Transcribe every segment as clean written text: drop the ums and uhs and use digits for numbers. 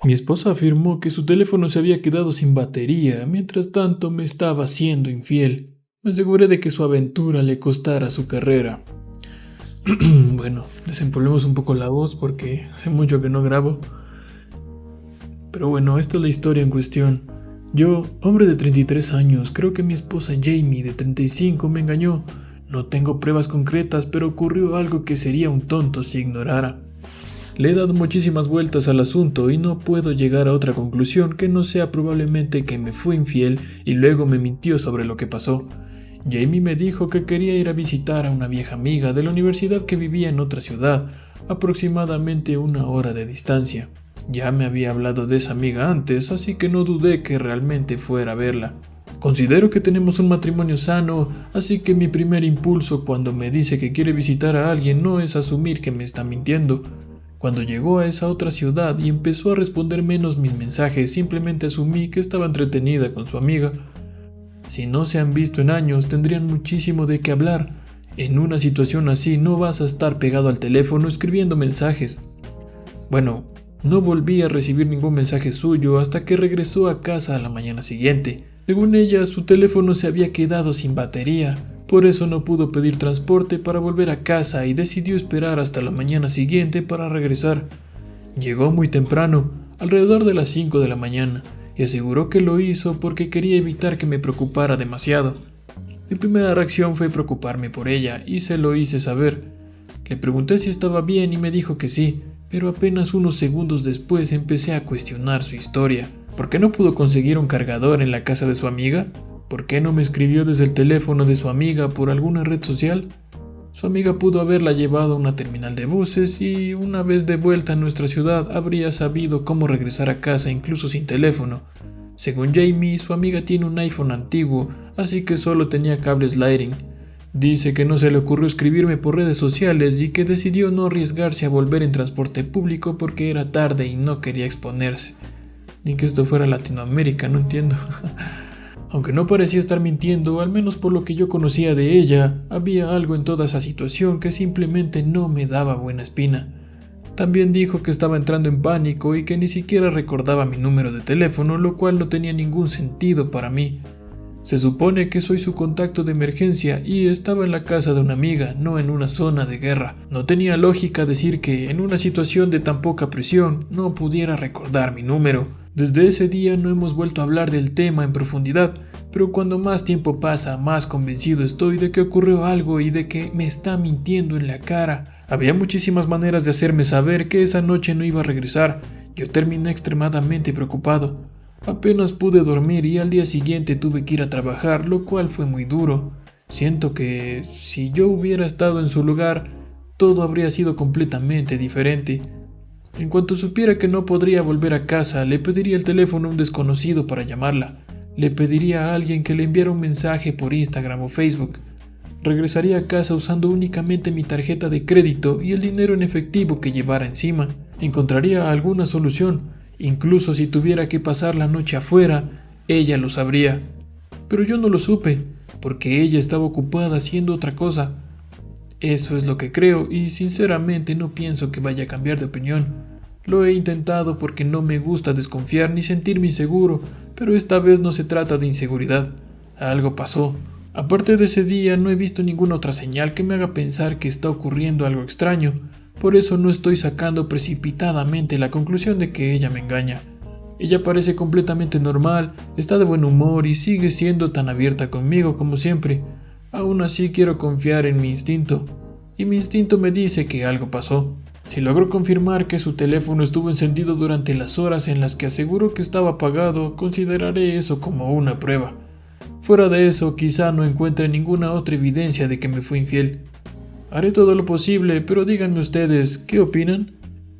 Mi esposa afirmó que su teléfono se había quedado sin batería, mientras tanto me estaba siendo infiel. Me aseguré de que su aventura le costara su carrera. Bueno, desempolvemos un poco la voz porque hace mucho que no grabo. Pero bueno, esta es la historia en cuestión. Yo, hombre de 33 años, creo que mi esposa Jamie, de 35, me engañó. No tengo pruebas concretas, pero ocurrió algo que sería un tonto si ignorara. Le he dado muchísimas vueltas al asunto y no puedo llegar a otra conclusión que no sea probablemente que me fue infiel y luego me mintió sobre lo que pasó. Jamie me dijo que quería ir a visitar a una vieja amiga de la universidad que vivía en otra ciudad, aproximadamente 1 hora de distancia. Ya me había hablado de esa amiga antes, así que no dudé que realmente fuera a verla. Considero que tenemos un matrimonio sano, así que mi primer impulso cuando me dice que quiere visitar a alguien no es asumir que me está mintiendo. Cuando llegó a esa otra ciudad y empezó a responder menos mis mensajes, simplemente asumí que estaba entretenida con su amiga. Si no se han visto en años, tendrían muchísimo de qué hablar. En una situación así no vas a estar pegado al teléfono escribiendo mensajes. Bueno, no volví a recibir ningún mensaje suyo hasta que regresó a casa a la mañana siguiente. Según ella, su teléfono se había quedado sin batería. Por eso no pudo pedir transporte para volver a casa y decidió esperar hasta la mañana siguiente para regresar. Llegó muy temprano, alrededor de las 5 de la mañana, y aseguró que lo hizo porque quería evitar que me preocupara demasiado. Mi primera reacción fue preocuparme por ella y se lo hice saber. Le pregunté si estaba bien y me dijo que sí, pero apenas unos segundos después empecé a cuestionar su historia. ¿Por qué no pudo conseguir un cargador en la casa de su amiga? ¿Por qué no me escribió desde el teléfono de su amiga por alguna red social? Su amiga pudo haberla llevado a una terminal de buses y una vez de vuelta a nuestra ciudad habría sabido cómo regresar a casa incluso sin teléfono. Según Jamie, su amiga tiene un iPhone antiguo, así que solo tenía cables Lightning. Dice que no se le ocurrió escribirme por redes sociales y que decidió no arriesgarse a volver en transporte público porque era tarde y no quería exponerse. Ni que esto fuera Latinoamérica, no entiendo. Aunque no parecía estar mintiendo, al menos por lo que yo conocía de ella, había algo en toda esa situación que simplemente no me daba buena espina. También dijo que estaba entrando en pánico y que ni siquiera recordaba mi número de teléfono, lo cual no tenía ningún sentido para mí. Se supone que soy su contacto de emergencia y estaba en la casa de una amiga, no en una zona de guerra. No tenía lógica decir que en una situación de tan poca presión no pudiera recordar mi número. Desde ese día no hemos vuelto a hablar del tema en profundidad, pero cuando más tiempo pasa, más convencido estoy de que ocurrió algo y de que me está mintiendo en la cara. Había muchísimas maneras de hacerme saber que esa noche no iba a regresar. Yo terminé extremadamente preocupado. Apenas pude dormir y al día siguiente tuve que ir a trabajar, lo cual fue muy duro. Siento que si yo hubiera estado en su lugar, todo habría sido completamente diferente. En cuanto supiera que no podría volver a casa, le pediría el teléfono a un desconocido para llamarla. Le pediría a alguien que le enviara un mensaje por Instagram o Facebook. Regresaría a casa usando únicamente mi tarjeta de crédito y el dinero en efectivo que llevara encima. Encontraría alguna solución. Incluso si tuviera que pasar la noche afuera, ella lo sabría. Pero yo no lo supe, porque ella estaba ocupada haciendo otra cosa. Eso es lo que creo y sinceramente no pienso que vaya a cambiar de opinión. Lo he intentado porque no me gusta desconfiar ni sentirme inseguro, pero esta vez no se trata de inseguridad. Algo pasó. Aparte de ese día no he visto ninguna otra señal que me haga pensar que está ocurriendo algo extraño. Por eso no estoy sacando precipitadamente la conclusión de que ella me engaña. Ella parece completamente normal, está de buen humor y sigue siendo tan abierta conmigo como siempre. Aún así quiero confiar en mi instinto. Y mi instinto me dice que algo pasó. Si logro confirmar que su teléfono estuvo encendido durante las horas en las que aseguró que estaba apagado, consideraré eso como una prueba. Fuera de eso, quizá no encuentre ninguna otra evidencia de que me fue infiel. Haré todo lo posible, pero díganme ustedes, ¿qué opinan?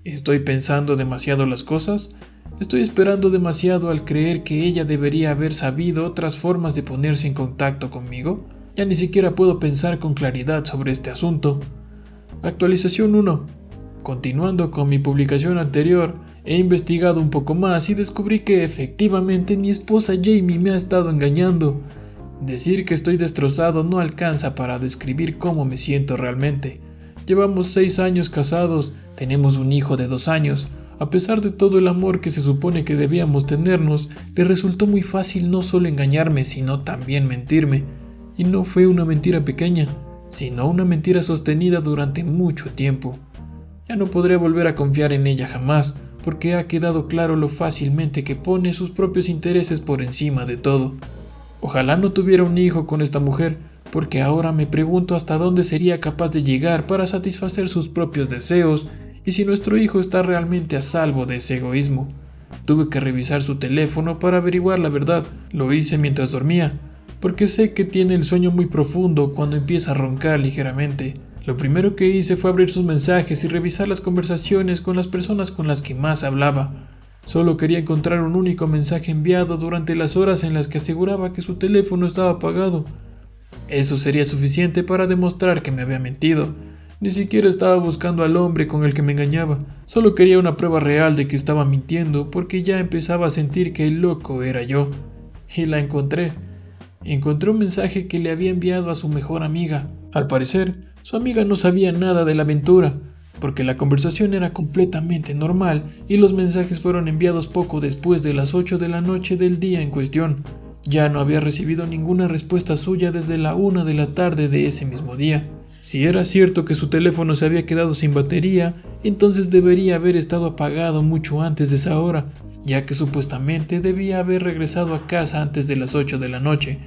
¿Estoy pensando demasiado las cosas? ¿Estoy esperando demasiado al creer que ella debería haber sabido otras formas de ponerse en contacto conmigo? Ya ni siquiera puedo pensar con claridad sobre este asunto. Actualización 1. Continuando con mi publicación anterior, he investigado un poco más y descubrí que efectivamente mi esposa Jamie me ha estado engañando. Decir que estoy destrozado no alcanza para describir cómo me siento realmente. Llevamos 6 años casados, tenemos un hijo de 2 años, A pesar de todo el amor que se supone que debíamos tenernos, le resultó muy fácil no solo engañarme, sino también mentirme. Y no fue una mentira pequeña, sino una mentira sostenida durante mucho tiempo. Ya no podré volver a confiar en ella jamás, porque ha quedado claro lo fácilmente que pone sus propios intereses por encima de todo. Ojalá no tuviera un hijo con esta mujer, porque ahora me pregunto hasta dónde sería capaz de llegar para satisfacer sus propios deseos y si nuestro hijo está realmente a salvo de ese egoísmo. Tuve que revisar su teléfono para averiguar la verdad. Lo hice mientras dormía, porque sé que tiene el sueño muy profundo cuando empieza a roncar ligeramente. Lo primero que hice fue abrir sus mensajes y revisar las conversaciones con las personas con las que más hablaba. Solo quería encontrar un único mensaje enviado durante las horas en las que aseguraba que su teléfono estaba apagado. Eso sería suficiente para demostrar que me había mentido. Ni siquiera estaba buscando al hombre con el que me engañaba. Solo quería una prueba real de que estaba mintiendo, porque ya empezaba a sentir que el loco era yo. Y la encontré. Encontré un mensaje que le había enviado a su mejor amiga. Al parecer, su amiga no sabía nada de la aventura, porque la conversación era completamente normal y los mensajes fueron enviados poco después de las 8 de la noche del día en cuestión. Ya no había recibido ninguna respuesta suya desde la 1 de la tarde de ese mismo día. Si era cierto que su teléfono se había quedado sin batería, entonces debería haber estado apagado mucho antes de esa hora, ya que supuestamente debía haber regresado a casa antes de las 8 de la noche,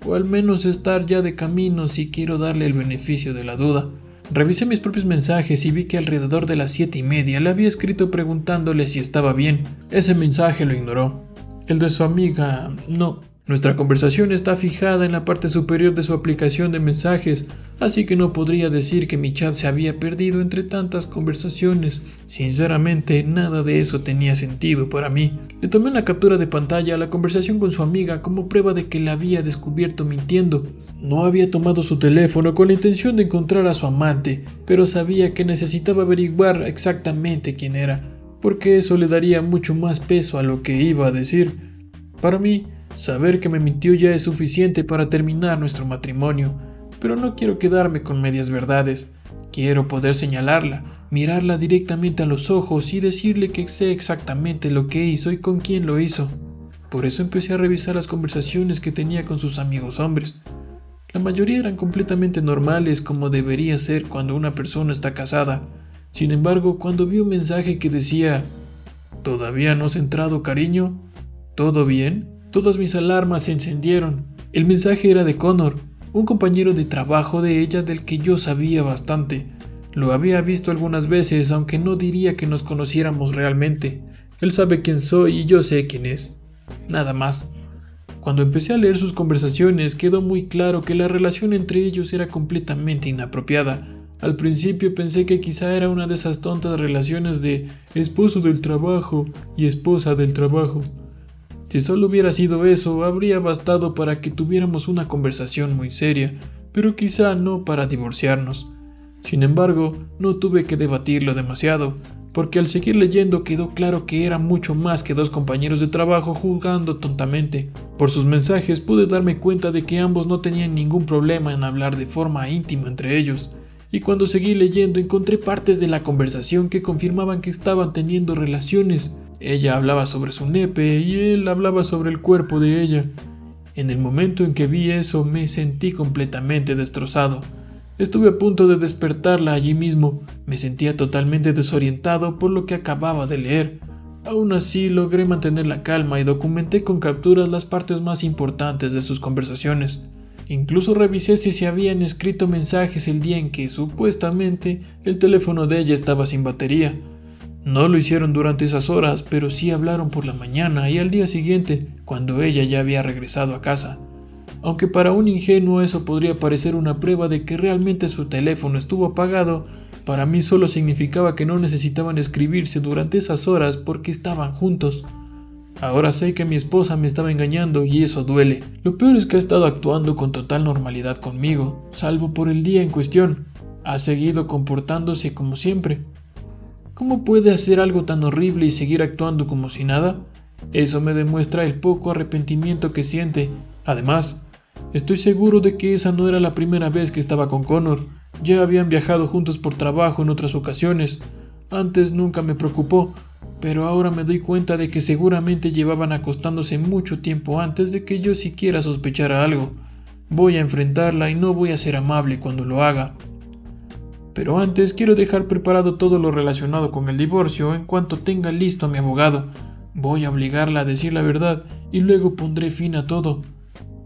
o al menos estar ya de camino si quiero darle el beneficio de la duda. Revisé mis propios mensajes y vi que alrededor de las 7:30 le había escrito preguntándole si estaba bien. Ese mensaje lo ignoró. El de su amiga, no. Nuestra conversación está fijada en la parte superior de su aplicación de mensajes, así que no podría decir que mi chat se había perdido entre tantas conversaciones. Sinceramente, nada de eso tenía sentido para mí. Le tomé una captura de pantalla a la conversación con su amiga como prueba de que la había descubierto mintiendo. No había tomado su teléfono con la intención de encontrar a su amante, pero sabía que necesitaba averiguar exactamente quién era, porque eso le daría mucho más peso a lo que iba a decir. Para mí, saber que me mintió ya es suficiente para terminar nuestro matrimonio, pero no quiero quedarme con medias verdades. Quiero poder señalarla, mirarla directamente a los ojos y decirle que sé exactamente lo que hizo y con quién lo hizo. Por eso empecé a revisar las conversaciones que tenía con sus amigos hombres. La mayoría eran completamente normales, como debería ser cuando una persona está casada. Sin embargo, cuando vi un mensaje que decía «¿Todavía no has entrado, cariño? ¿Todo bien?», todas mis alarmas se encendieron. El mensaje era de Connor, un compañero de trabajo de ella del que yo sabía bastante. Lo había visto algunas veces, aunque no diría que nos conociéramos realmente. Él sabe quién soy y yo sé quién es. Nada más. Cuando empecé a leer sus conversaciones, quedó muy claro que la relación entre ellos era completamente inapropiada. Al principio pensé que quizá era una de esas tontas relaciones de esposo del trabajo y esposa del trabajo. Si solo hubiera sido eso, habría bastado para que tuviéramos una conversación muy seria, pero quizá no para divorciarnos. Sin embargo, no tuve que debatirlo demasiado, porque al seguir leyendo quedó claro que era mucho más que dos compañeros de trabajo jugando tontamente. Por sus mensajes pude darme cuenta de que ambos no tenían ningún problema en hablar de forma íntima entre ellos, y cuando seguí leyendo encontré partes de la conversación que confirmaban que estaban teniendo relaciones. Ella hablaba sobre su nepe y él hablaba sobre el cuerpo de ella. En el momento en que vi eso me sentí completamente destrozado. Estuve a punto de despertarla allí mismo. Me sentía totalmente desorientado por lo que acababa de leer. Aún así logré mantener la calma y documenté con capturas las partes más importantes de sus conversaciones. Incluso revisé si se habían escrito mensajes el día en que, supuestamente, el teléfono de ella estaba sin batería. No lo hicieron durante esas horas, pero sí hablaron por la mañana y al día siguiente, cuando ella ya había regresado a casa. Aunque para un ingenuo eso podría parecer una prueba de que realmente su teléfono estuvo apagado, para mí solo significaba que no necesitaban escribirse durante esas horas porque estaban juntos. Ahora sé que mi esposa me estaba engañando y eso duele. Lo peor es que ha estado actuando con total normalidad conmigo, salvo por el día en cuestión. Ha seguido comportándose como siempre. ¿Cómo puede hacer algo tan horrible y seguir actuando como si nada? Eso me demuestra el poco arrepentimiento que siente. Además, estoy seguro de que esa no era la primera vez que estaba con Connor. Ya habían viajado juntos por trabajo en otras ocasiones. Antes nunca me preocupó. pero ahora me doy cuenta de que seguramente llevaban acostándose mucho tiempo antes de que yo siquiera sospechara algo. Voy a enfrentarla y no voy a ser amable cuando lo haga. Pero antes quiero dejar preparado todo lo relacionado con el divorcio en cuanto tenga listo a mi abogado. Voy a obligarla a decir la verdad y luego pondré fin a todo.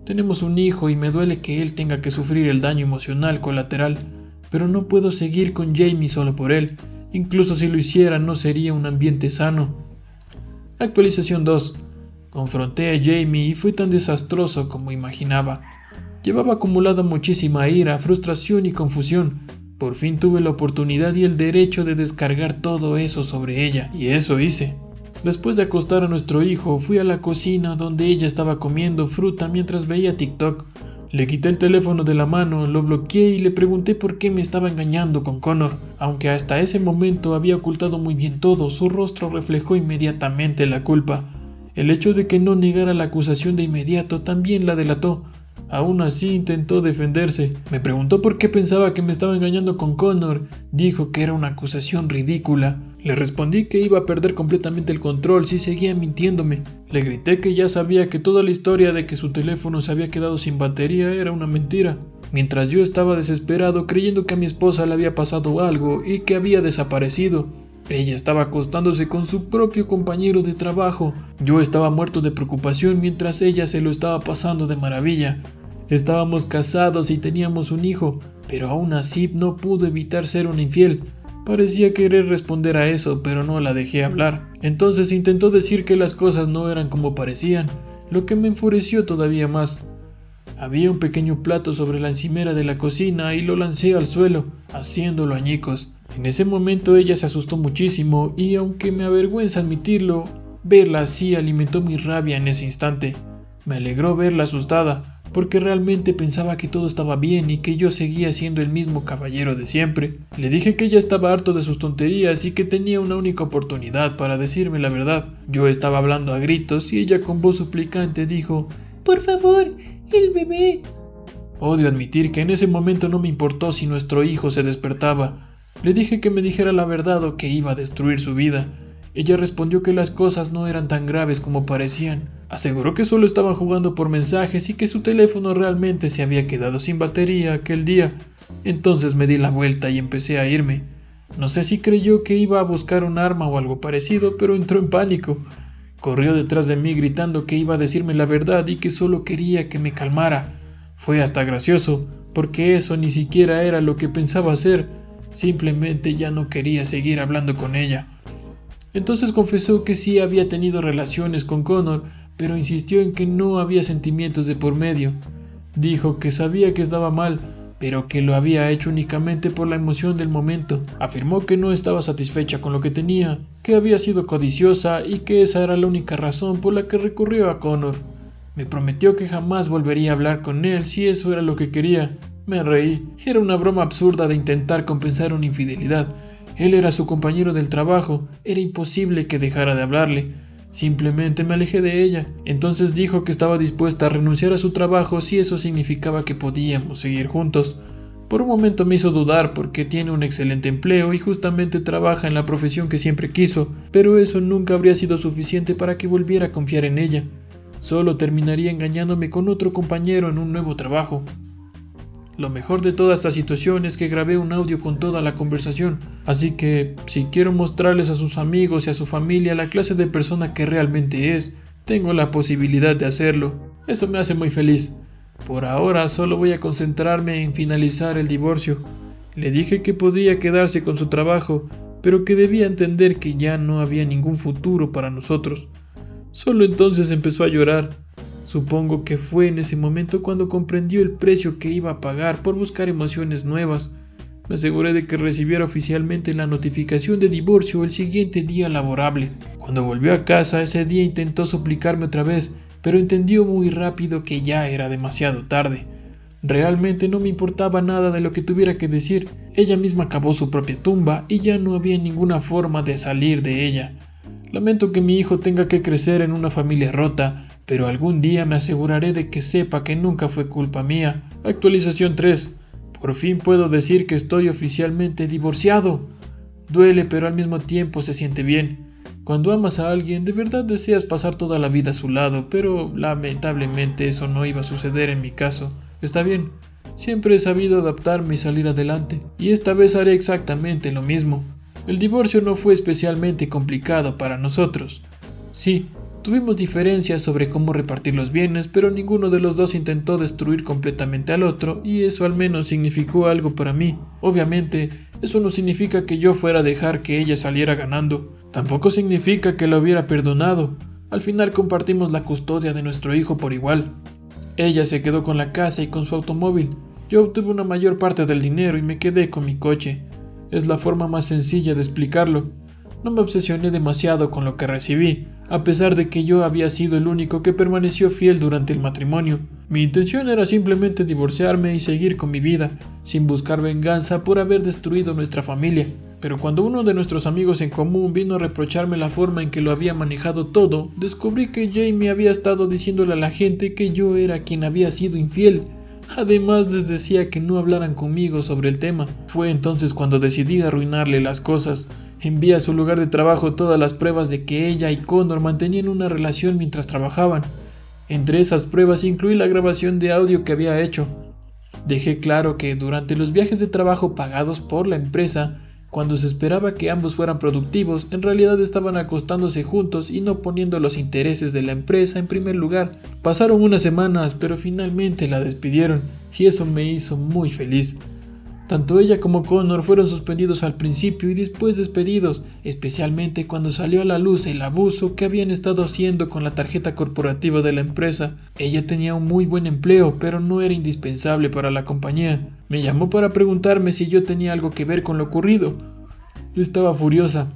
Tenemos un hijo y me duele que él tenga que sufrir el daño emocional colateral, pero no puedo seguir con Jamie solo por él. Incluso si lo hiciera no sería un ambiente sano. Actualización 2. Confronté a Jamie y fue tan desastroso como imaginaba. Llevaba acumulada muchísima ira, frustración y confusión. Por fin tuve la oportunidad y el derecho de descargar todo eso sobre ella, y eso hice. Después de acostar a nuestro hijo, fui a la cocina donde ella estaba comiendo fruta mientras veía TikTok. Le quité el teléfono de la mano, lo bloqueé y le pregunté por qué me estaba engañando con Connor. Aunque hasta ese momento había ocultado muy bien todo, su rostro reflejó inmediatamente la culpa. El hecho de que no negara la acusación de inmediato también la delató. Aún así intentó defenderse. Me preguntó por qué pensaba que me estaba engañando con Connor. Dijo que era una acusación ridícula. Le respondí que iba a perder completamente el control si seguía mintiéndome. Le grité que ya sabía que toda la historia de que su teléfono se había quedado sin batería era una mentira. Mientras yo estaba desesperado creyendo que a mi esposa le había pasado algo y que había desaparecido. Ella estaba acostándose con su propio compañero de trabajo. Yo estaba muerto de preocupación mientras ella se lo estaba pasando de maravilla. Estábamos casados y teníamos un hijo, pero aún así no pudo evitar ser una infiel. Parecía querer responder a eso, pero no la dejé hablar. Entonces intentó decir que las cosas no eran como parecían, lo que me enfureció todavía más. Había un pequeño plato sobre la encimera de la cocina y lo lancé al suelo, haciéndolo añicos. En ese momento ella se asustó muchísimo y, aunque me avergüenza admitirlo, verla así alimentó mi rabia en ese instante. Me alegró verla asustada, porque realmente pensaba que todo estaba bien y que yo seguía siendo el mismo caballero de siempre. Le dije que ya estaba harto de sus tonterías y que tenía una única oportunidad para decirme la verdad. Yo estaba hablando a gritos y ella con voz suplicante dijo: «Por favor, el bebé». Odio admitir que en ese momento no me importó si nuestro hijo se despertaba. Le dije que me dijera la verdad o que iba a destruir su vida. Ella respondió que las cosas no eran tan graves como parecían. Aseguró que solo estaban jugando por mensajes y que su teléfono realmente se había quedado sin batería aquel día. Entonces me di la vuelta y empecé a irme. No sé si creyó que iba a buscar un arma o algo parecido, pero entró en pánico. Corrió detrás de mí gritando que iba a decirme la verdad y que solo quería que me calmara. Fue hasta gracioso, porque eso ni siquiera era lo que pensaba hacer. Simplemente ya no quería seguir hablando con ella. Entonces confesó que sí había tenido relaciones con Connor, pero insistió en que no había sentimientos de por medio. Dijo que sabía que estaba mal, pero que lo había hecho únicamente por la emoción del momento. Afirmó que no estaba satisfecha con lo que tenía, que había sido codiciosa y que esa era la única razón por la que recurrió a Connor. Me prometió que jamás volvería a hablar con él si eso era lo que quería. Me reí. Era una broma absurda de intentar compensar una infidelidad. Él era su compañero del trabajo, era imposible que dejara de hablarle. Simplemente me alejé de ella. Entonces dijo que estaba dispuesta a renunciar a su trabajo si eso significaba que podíamos seguir juntos. Por un momento me hizo dudar porque tiene un excelente empleo y justamente trabaja en la profesión que siempre quiso, pero eso nunca habría sido suficiente para que volviera a confiar en ella. Solo terminaría engañándome con otro compañero en un nuevo trabajo. Lo mejor de toda esta situación es que grabé un audio con toda la conversación, así que si quiero mostrarles a sus amigos y a su familia la clase de persona que realmente es, tengo la posibilidad de hacerlo. Eso me hace muy feliz. Por ahora solo voy a concentrarme en finalizar el divorcio. Le dije que podía quedarse con su trabajo, pero que debía entender que ya no había ningún futuro para nosotros. Solo entonces empezó a llorar. Supongo que fue en ese momento cuando comprendió el precio que iba a pagar por buscar emociones nuevas. Me aseguré de que recibiera oficialmente la notificación de divorcio el siguiente día laborable. Cuando volvió a casa ese día intentó suplicarme otra vez, pero entendió muy rápido que ya era demasiado tarde. Realmente no me importaba nada de lo que tuviera que decir. Ella misma cavó su propia tumba y ya no había ninguna forma de salir de ella. Lamento que mi hijo tenga que crecer en una familia rota, pero algún día me aseguraré de que sepa que nunca fue culpa mía. Actualización 3. Por fin puedo decir que estoy oficialmente divorciado. Duele, pero al mismo tiempo se siente bien. Cuando amas a alguien, de verdad deseas pasar toda la vida a su lado, pero lamentablemente eso no iba a suceder en mi caso. Está bien, siempre he sabido adaptarme y salir adelante, y esta vez haré exactamente lo mismo. El divorcio no fue especialmente complicado para nosotros. Sí, tuvimos diferencias sobre cómo repartir los bienes, pero ninguno de los dos intentó destruir completamente al otro, y eso al menos significó algo para mí. Obviamente, eso no significa que yo fuera a dejar que ella saliera ganando. Tampoco significa que la hubiera perdonado. Al final compartimos la custodia de nuestro hijo por igual. Ella se quedó con la casa y con su automóvil. Yo obtuve una mayor parte del dinero y me quedé con mi coche. Es la forma más sencilla de explicarlo. No me obsesioné demasiado con lo que recibí, a pesar de que yo había sido el único que permaneció fiel durante el matrimonio. Mi intención era simplemente divorciarme y seguir con mi vida, sin buscar venganza por haber destruido nuestra familia. Pero cuando uno de nuestros amigos en común vino a reprocharme la forma en que lo había manejado todo, descubrí que Jamie había estado diciéndole a la gente que yo era quien había sido infiel. Además les decía que no hablaran conmigo sobre el tema. Fue entonces cuando decidí arruinarle las cosas. Envié a su lugar de trabajo todas las pruebas de que ella y Connor mantenían una relación mientras trabajaban. Entre esas pruebas incluí la grabación de audio que había hecho. Dejé claro que durante los viajes de trabajo pagados por la empresa, cuando se esperaba que ambos fueran productivos, en realidad estaban acostándose juntos y no poniendo los intereses de la empresa en primer lugar. Pasaron unas semanas, pero finalmente la despidieron, y eso me hizo muy feliz. Tanto ella como Connor fueron suspendidos al principio y después despedidos, especialmente cuando salió a la luz el abuso que habían estado haciendo con la tarjeta corporativa de la empresa. Ella tenía un muy buen empleo, pero no era indispensable para la compañía. Me llamó para preguntarme si yo tenía algo que ver con lo ocurrido. Estaba furiosa.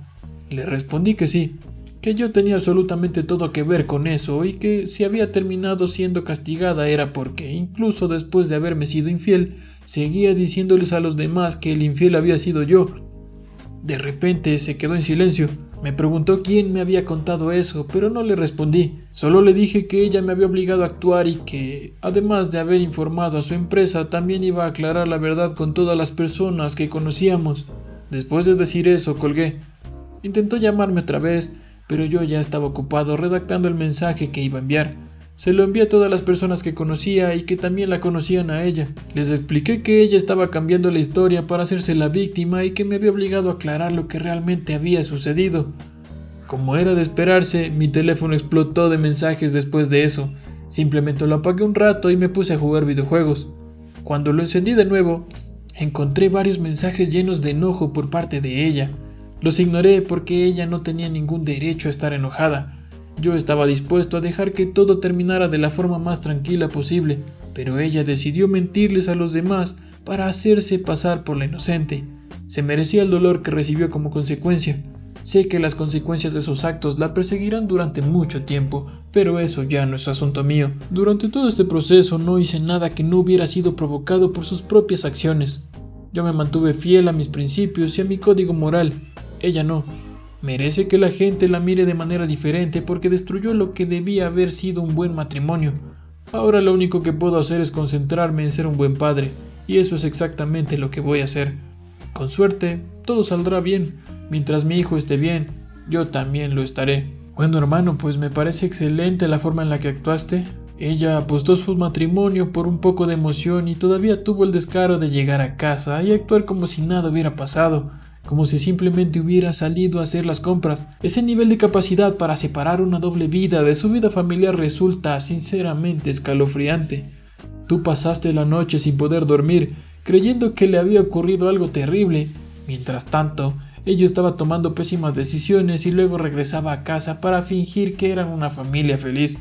Le respondí que sí, que yo tenía absolutamente todo que ver con eso y que si había terminado siendo castigada era porque, incluso después de haberme sido infiel, seguía diciéndoles a los demás que el infiel había sido yo. De repente se quedó en silencio. Me preguntó quién me había contado eso, pero no le respondí. Solo le dije que ella me había obligado a actuar y que, además de haber informado a su empresa, también iba a aclarar la verdad con todas las personas que conocíamos. Después de decir eso, colgué. Intentó llamarme otra vez, pero yo ya estaba ocupado redactando el mensaje que iba a enviar. Se lo envié a todas las personas que conocía y que también la conocían a ella. Les expliqué que ella estaba cambiando la historia para hacerse la víctima y que me había obligado a aclarar lo que realmente había sucedido. Como era de esperarse, mi teléfono explotó de mensajes después de eso. Simplemente lo apagué un rato y me puse a jugar videojuegos. Cuando lo encendí de nuevo, encontré varios mensajes llenos de enojo por parte de ella. Los ignoré porque ella no tenía ningún derecho a estar enojada. Yo estaba dispuesto a dejar que todo terminara de la forma más tranquila posible, pero ella decidió mentirles a los demás para hacerse pasar por la inocente. Se merecía el dolor que recibió como consecuencia. Sé que las consecuencias de sus actos la perseguirán durante mucho tiempo, pero eso ya no es asunto mío. Durante todo este proceso no hice nada que no hubiera sido provocado por sus propias acciones. Yo me mantuve fiel a mis principios y a mi código moral. Ella no. Merece que la gente la mire de manera diferente porque destruyó lo que debía haber sido un buen matrimonio. Ahora lo único que puedo hacer es concentrarme en ser un buen padre, y eso es exactamente lo que voy a hacer. Con suerte, todo saldrá bien. Mientras mi hijo esté bien, yo también lo estaré. Bueno, hermano, pues me parece excelente la forma en la que actuaste. Ella apostó su matrimonio por un poco de emoción y todavía tuvo el descaro de llegar a casa y actuar como si nada hubiera pasado. Como si simplemente hubiera salido a hacer las compras. Ese nivel de capacidad para separar una doble vida de su vida familiar resulta sinceramente escalofriante. Tú pasaste la noche sin poder dormir, creyendo que le había ocurrido algo terrible. Mientras tanto, ella estaba tomando pésimas decisiones y luego regresaba a casa para fingir que eran una familia feliz.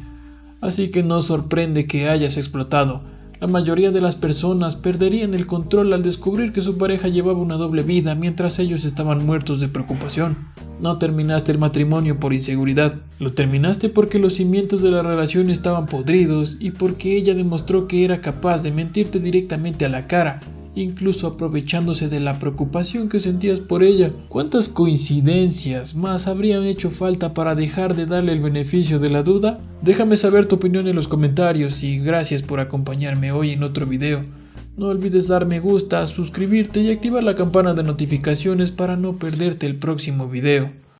Así que no sorprende que hayas explotado. La mayoría de las personas perderían el control al descubrir que su pareja llevaba una doble vida mientras ellos estaban muertos de preocupación. No terminaste el matrimonio por inseguridad, lo terminaste porque los cimientos de la relación estaban podridos y porque ella demostró que era capaz de mentirte directamente a la cara, incluso aprovechándose de la preocupación que sentías por ella. ¿Cuántas coincidencias más habrían hecho falta para dejar de darle el beneficio de la duda? Déjame saber tu opinión en los comentarios y gracias por acompañarme hoy en otro video. No olvides dar me gusta, suscribirte y activar la campana de notificaciones para no perderte el próximo video.